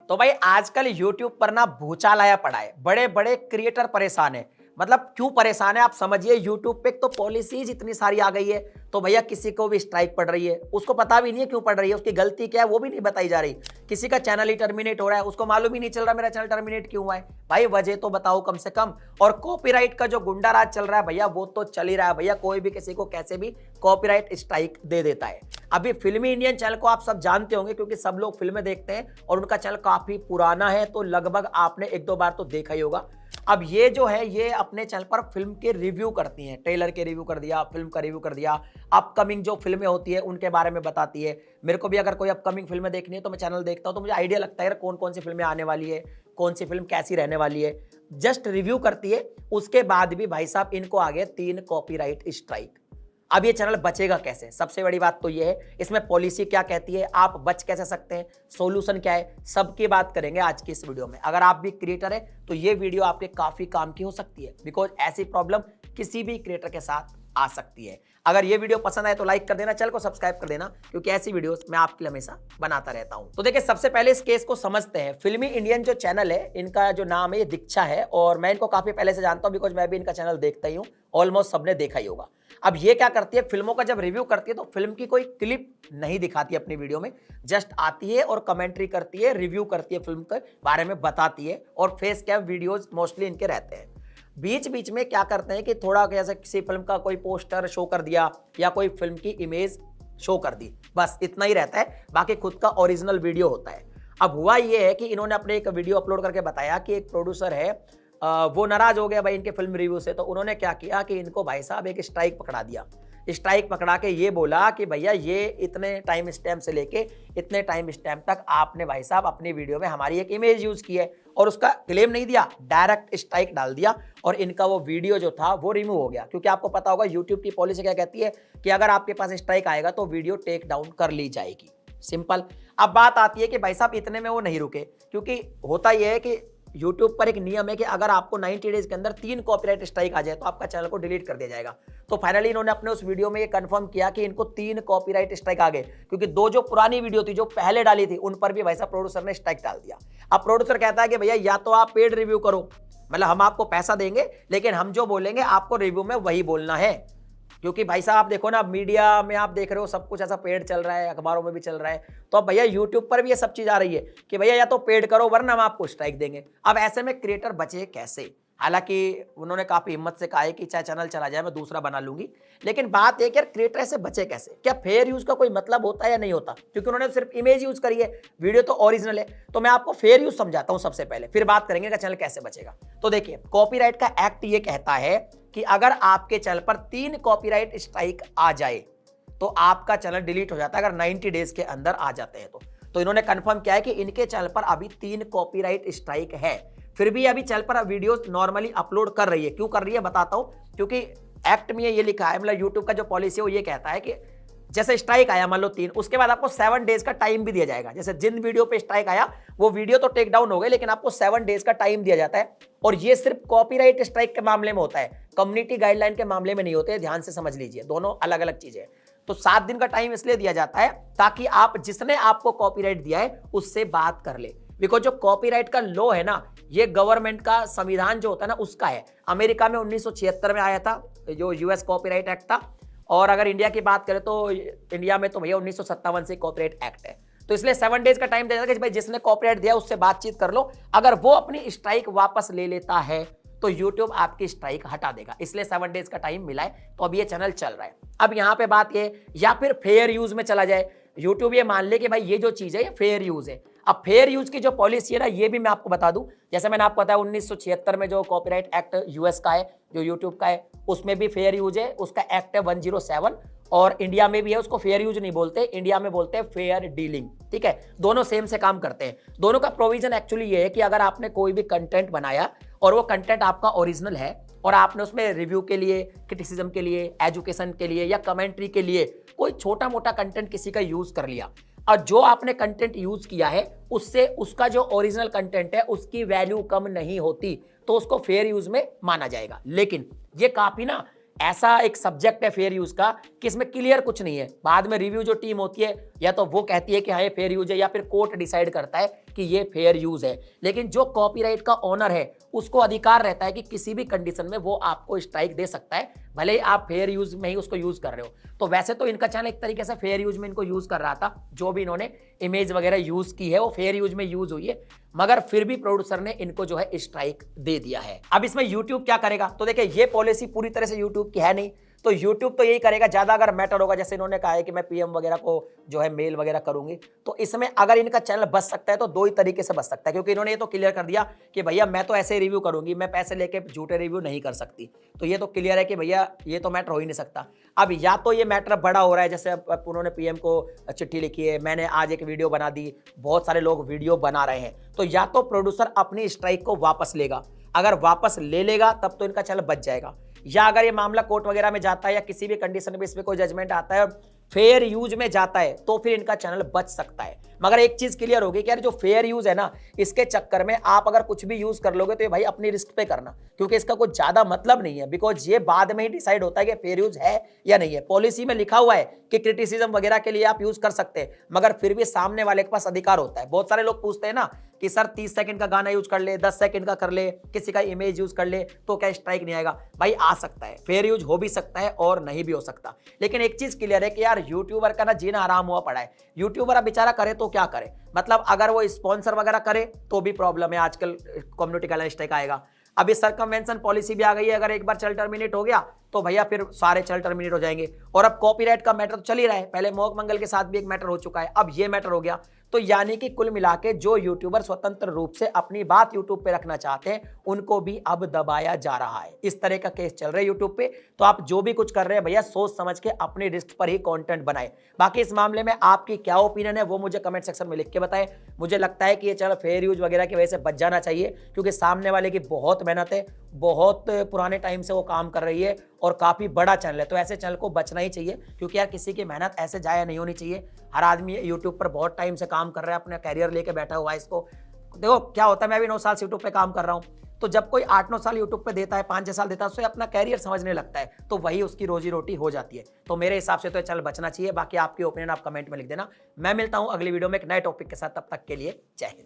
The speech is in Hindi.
तो भाई आजकल यूट्यूब पर ना भूचाल आया पड़ा है, बड़े बड़े क्रिएटर परेशान है। मतलब क्यों परेशान है आप समझिए। यूट्यूब पे तो पॉलिसीज इतनी सारी आ गई है, तो भैया किसी को भी स्ट्राइक पड़ रही है, उसको पता भी नहीं है क्यों पड़ रही है, उसकी गलती क्या है वो भी नहीं बताई जा रही। किसी का चैनल ही टर्मिनेट हो रहा है, उसको मालूम ही नहीं चल रहा मेरा चैनल टर्मिनेट क्यों हुआ है। भाई वजह तो बताओ कम से कम। और कॉपीराइट का जो गुंडा राज चल रहा है भैया, वो तो चल ही रहा है भैया, कोई भी किसी को कैसे भी कॉपीराइट स्ट्राइक दे देता है। अभी फिल्मी इंडियन चैनल को आप सब जानते होंगे, क्योंकि सब लोग फिल्में देखते हैं और उनका चैनल काफी पुराना है, तो लगभग आपने एक दो बार तो देखा ही होगा। अब ये जो है ये अपने चैनल पर फिल्म के रिव्यू करती हैं, ट्रेलर के रिव्यू कर दिया, फिल्म का रिव्यू कर दिया, अपकमिंग जो फिल्में होती है उनके बारे में बताती है। मेरे को भी अगर कोई अपकमिंग फिल्में देखनी है तो मैं चैनल देखता हूं, तो मुझे आइडिया लगता है यार कौन कौन सी फिल्में आने वाली है, कौन सी फिल्म कैसी रहने वाली है। जस्ट रिव्यू करती है, उसके बाद भी भाई साहब इनको आ गए 3 कॉपीराइट स्ट्राइक। अब ये चैनल बचेगा कैसे? सबसे बड़ी बात तो ये है, इसमें पॉलिसी क्या कहती है, आप बच कैसे सकते हैं, सॉल्यूशन क्या है, सबकी बात करेंगे आज की इस वीडियो में। अगर आप भी क्रिएटर है तो ये वीडियो आपके काफी काम की हो सकती है, बिकॉज ऐसी प्रॉब्लम किसी भी क्रिएटर के साथ आ सकती है। अगर ये वीडियो पसंद आए तो लाइक कर देना, चैनल को सब्सक्राइब कर देना, क्योंकि ऐसी वीडियोस मैं आपके लिए हमेशा बनाता रहता हूं। तो देखिए सबसे पहले इस केस को समझते हैं। फिल्मी इंडियन जो चैनल है, इनका जो नाम है ये दीक्षा है, और मैं इनको काफी पहले से जानता हूं, बिकॉज मैं भी इनका चैनल देखता ही हूँ, ऑलमोस्ट सबने देखा ही होगा। अब ये क्या करती है, फिल्मों का जब रिव्यू करती है तो फिल्म की कोई क्लिप नहीं दिखाती अपनी वीडियो में, जस्ट आती है और कमेंट्री करती है, रिव्यू करती है, फिल्म के बारे में बताती है, और फेस कैम वीडियोस मोस्टली इनके रहते हैं। बीच बीच में क्या करते हैं कि थोड़ा जैसे किसी फिल्म का कोई पोस्टर शो कर दिया या कोई फिल्म की इमेज शो कर दी, बस इतना ही रहता है, बाकी खुद का ओरिजिनल वीडियो होता है। अब हुआ ये है कि इन्होंने अपने एक वीडियो अपलोड करके बताया कि एक प्रोड्यूसर है, वो नाराज हो गया भाई इनके फिल्म रिव्यू से, तो उन्होंने क्या किया कि इनको भाई साहब एक स्ट्राइक पकड़ा दिया। स्ट्राइक पकड़ा के ये बोला कि भैया ये इतने टाइम स्टैम्प से लेके इतने टाइम स्टैम्प तक आपने भाई साहब अपनी वीडियो में हमारी एक इमेज यूज की है, और उसका क्लेम नहीं दिया, डायरेक्ट स्ट्राइक डाल दिया, और इनका वो वीडियो जो था वो रिमूव हो गया। क्योंकि आपको पता होगा यूट्यूब की पॉलिसी क्या कहती है कि अगर आपके पास स्ट्राइक आएगा तो वीडियो टेक डाउन कर ली जाएगी, सिंपल। अब बात आती है कि भाई साहब इतने में वो नहीं रुके, क्योंकि होता यह है कि YouTube पर एक नियम है कि अगर आपको 90 डेज के अंदर 3 कॉपीराइट स्ट्राइक आ जाए तो आपका चैनल को डिलीट कर दिया जाएगा। तो फाइनली इन्होंने अपने उस वीडियो में ये कंफर्म किया कि इनको 3 कॉपीराइट स्ट्राइक आ गए, क्योंकि 2 जो पुरानी वीडियो थी जो पहले डाली थी उन पर भी वैसा प्रोड्यूसर ने स्ट्राइक डाल दिया। अब प्रोड्यूसर कहता है कि भैया या तो आप पेड रिव्यू करो, मतलब हम आपको पैसा देंगे, लेकिन हम जो बोलेंगे आपको रिव्यू में वही बोलना है। क्योंकि भाई साहब आप देखो ना, मीडिया में आप देख रहे हो सब कुछ ऐसा पेड चल रहा है, अखबारों में भी चल रहा है, तो अब भैया यूट्यूब पर भी ये सब चीज आ रही है कि भैया या तो पेड करो वरना हम आपको स्ट्राइक देंगे। अब ऐसे में क्रिएटर बचे कैसे? हालांकि उन्होंने काफी हिम्मत से कहा है कि चाहे चैनल चला जाए मैं दूसरा बना लूंगी, लेकिन बात है कि यार क्रिएटर से बचे कैसे? क्या फेयर यूज का कोई मतलब होता है या नहीं होता? क्योंकि उन्होंने सिर्फ इमेज यूज करी है, वीडियो तो ओरिजिनल है। तो मैं आपको फेयर यूज समझाता हूं सबसे पहले, फिर बात करेंगे कि चैनल कैसे बचेगा। तो देखिए कॉपीराइट का एक्ट ये कहता है कि अगर आपके चैनल पर 3 कॉपीराइट स्ट्राइक आ जाए तो आपका चैनल डिलीट हो जाता है, अगर 90 डेज के अंदर आ जाते हैं तो इन्होंने कंफर्म किया है कि इनके चैनल पर अभी 3 कॉपीराइट स्ट्राइक है, फिर भी अभी चैनल पर वीडियोस नॉर्मली अपलोड कर रही है। क्यों कर रही है बताता हूं, क्योंकि एक्ट में ये लिखा है, मतलब यूट्यूब का जो पॉलिसी है वो ये कहता है कि जैसे स्ट्राइक आया मान लो 3, उसके बाद आपको 7 डेज का टाइम भी दिया जाएगा। जैसे जिन वीडियो पे स्ट्राइक आया वो वीडियो तो टेक डाउन हो गए, लेकिन आपको 7 डेज का टाइम दिया जाता है, और ये सिर्फ कॉपीराइट स्ट्राइक के मामले में होता है, कम्युनिटी गाइडलाइन के मामले में नहीं होते, ध्यान से समझ लीजिए, दोनों अलग अलग चीजें। तो 7 दिन का टाइम इसलिए दिया जाता है ताकि आप जिसने आपको कॉपीराइट दिया है उससे बात कर ले, बिकॉज जो कॉपीराइट का लॉ है ना, ये गवर्नमेंट का संविधान जो होता है ना उसका है। अमेरिका में 1976 में आया था जो यूएस कॉपीराइट एक्ट था, और अगर इंडिया की बात करें तो इंडिया में तो भैया 1957 से कॉपीराइट एक्ट है। तो इसलिए 7 डेज का टाइम दिया जाता है कि भाई जिसने कॉपीराइट दिया उससे बातचीत कर लो, अगर वो अपनी स्ट्राइक वापस ले लेता है तो YouTube आपकी स्ट्राइक हटा देगा, इसलिए 7 डेज का टाइम मिला है। तो अब ये चैनल चल रहा है। अब यहाँ पे बात ये, या फिर फेयर यूज में चला जाए, YouTube ये मान ले कि भाई ये जो चीज है ये फेयर यूज है। अब फेयर यूज की जो पॉलिसी है ना, ये भी मैं आपको बता दूं, जैसे मैंने आपको बताया 1976 में जो कॉपीराइट एक्ट यूएस का है, जो यूट्यूब का है, उसमें भी फेयर यूज है, उसका एक्ट है 107, और इंडिया में भी है, उसको फेयर यूज नहीं बोलते, इंडिया में बोलते हैं फेयर डीलिंग, ठीक है। दोनों सेम से काम करते हैं। दोनों का प्रोविजन एक्चुअली ये है कि अगर आपने कोई भी कंटेंट बनाया और वो कंटेंट आपका ओरिजिनल है, और आपने उसमें रिव्यू के लिए, क्रिटिसिज्म के लिए, एजुकेशन के लिए या कमेंट्री के लिए कोई छोटा मोटा कंटेंट किसी का यूज कर लिया, और जो आपने कंटेंट यूज किया है उससे उसका जो ओरिजिनल कंटेंट है उसकी वैल्यू कम नहीं होती, तो उसको फेयर यूज में माना जाएगा। लेकिन ये काफी ना ऐसा एक सब्जेक्ट है फेयर यूज का कि इसमें क्लियर कुछ नहीं है। बाद में रिव्यू जो टीम होती है या तो वो कहती है कि हाँ ये फेयर यूज है, या फिर कोर्ट डिसाइड करता है कि ये फेयर यूज है। लेकिन जो कॉपीराइट का ओनर है उसको अधिकार रहता है कि किसी भी कंडीशन में वो आपको स्ट्राइक दे सकता है, भले ही आप फेयर यूज में ही उसको यूज कर रहे हो। तो वैसे तो इनका चैनल एक तरीके से फेयर यूज में इनको यूज कर रहा था, जो भी इन्होंने इमेज वगैरह यूज की है वो फेयर यूज में यूज हुई है, मगर फिर भी प्रोड्यूसर ने इनको जो है स्ट्राइक दे दिया है। अब इसमें यूट्यूब क्या करेगा, तो देखिए ये पॉलिसी पूरी तरह से यूट्यूब की है नहीं, तो YouTube तो यही करेगा, ज्यादा अगर मैटर होगा, जैसे इन्होंने कहा है कि मैं पीएम वगैरह को जो है मेल वगैरह करूंगी, तो इसमें अगर इनका चैनल बच सकता है तो दो ही तरीके से बच सकता है, क्योंकि इन्होंने ये तो क्लियर कर दिया कि भैया मैं तो ऐसे रिव्यू करूंगी, मैं पैसे लेके झूठे रिव्यू नहीं कर सकती। तो ये तो क्लियर है कि भैया ये तो मैटर हो ही नहीं सकता। अब या तो ये मैटर बड़ा हो रहा है, जैसे अब उन्होंने पीएम को चिट्ठी लिखी है, मैंने आज एक वीडियो बना दी, बहुत सारे लोग वीडियो बना रहे हैं, तो या तो प्रोड्यूसर अपनी स्ट्राइक को वापस लेगा, अगर वापस ले लेगा तब तो इनका चैनल बच जाएगा, या अगर ये मामला कोर्ट वगैरह में जाता है या किसी भी कंडीशन में इसमें कोई जजमेंट आता है और फेयर यूज में जाता है तो फिर इनका चैनल बच सकता है। मगर एक चीज क्लियर होगी कि यार जो फेयर यूज है ना, इसके चक्कर में आप अगर कुछ भी यूज कर लोगे तो ये भाई अपनी रिस्क पे करना, क्योंकि इसका कुछ ज्यादा मतलब नहीं है, बिकॉज ये बाद में ही डिसाइड होता है कि फेयर यूज है या नहीं है। पॉलिसी में लिखा हुआ है कि क्रिटिसिज्म वगैरह के लिए आप यूज कर सकते हैं, मगर फिर भी सामने वाले के पास अधिकार होता है। बहुत सारे लोग पूछते हैं ना कि सर 30 सेकंड का गाना यूज कर ले, 10 सेकंड का कर ले, किसी का इमेज यूज कर ले तो क्या स्ट्राइक नहीं आएगा? भाई आ सकता है, फेयर यूज हो भी सकता है और नहीं भी हो सकता। लेकिन एक चीज क्लियर है कि यार यूट्यूबर का ना जीना आराम हुआ पड़ा है। यूट्यूबर अब बेचारा करे तो क्या करे, मतलब अगर वो स्पॉन्सर वगैरह करे तो भी प्रॉब्लम है, आजकल कम्युनिटी गाइडलाइन स्ट्राइक आएगा। अभी सर्कमवेंशन पॉलिसी भी आ गई है, अगर एक बार चल टर्मिनेट हो गया तो भैया फिर सारे चल टर्मिनेट हो जाएंगे। और अब कॉपीराइट का मैटर तो चल ही रहा है, पहले मोहक मंगल के साथ भी एक मैटर हो चुका है, अब ये मैटर हो गया। तो यानी कि कुल मिला के जो यूट्यूबर स्वतंत्र रूप से अपनी बात यूट्यूब पे रखना चाहते हैं उनको भी अब दबाया जा रहा है। इस तरह का केस चल रहा है यूट्यूब पे। तो आप जो भी कुछ कर रहे हैं भैया सोच समझ के अपने रिस्क पर ही कंटेंट बनाए। बाकी इस मामले में आपकी क्या ओपिनियन है वो मुझे कमेंट सेक्शन में लिख के बताएं। मुझे लगता है कि ये चैनल फेयर यूज वगैरह की वजह से बच जाना चाहिए, क्योंकि सामने वाले की बहुत मेहनत है, बहुत पुराने टाइम से वो काम कर रही है और काफी बड़ा चैनल है, तो ऐसे चैनल को बचना ही चाहिए, क्योंकि यार किसी की मेहनत ऐसे जाया नहीं होनी चाहिए। हर आदमी यूट्यूब पर बहुत टाइम से काम कर रहा है, अपना कैरियर लेके बैठा हुआ है। इसको देखो क्या होता है, मैं भी 9 साल से यूट्यूब पे काम कर रहा हूँ, तो जब कोई 8-9 साल यूट्यूब पे देता है, 5-6 साल देता है, उससे अपना कैरियर समझने लगता है, तो वही उसकी रोजी रोटी हो जाती है। तो मेरे हिसाब से तो चैनल बचना चाहिए। बाकी आपकी ओपिनियन आप कमेंट में लिख देना। मैं मिलता हूँ अगली वीडियो में एक नए टॉपिक के साथ, तब तक के लिए जय हिंद।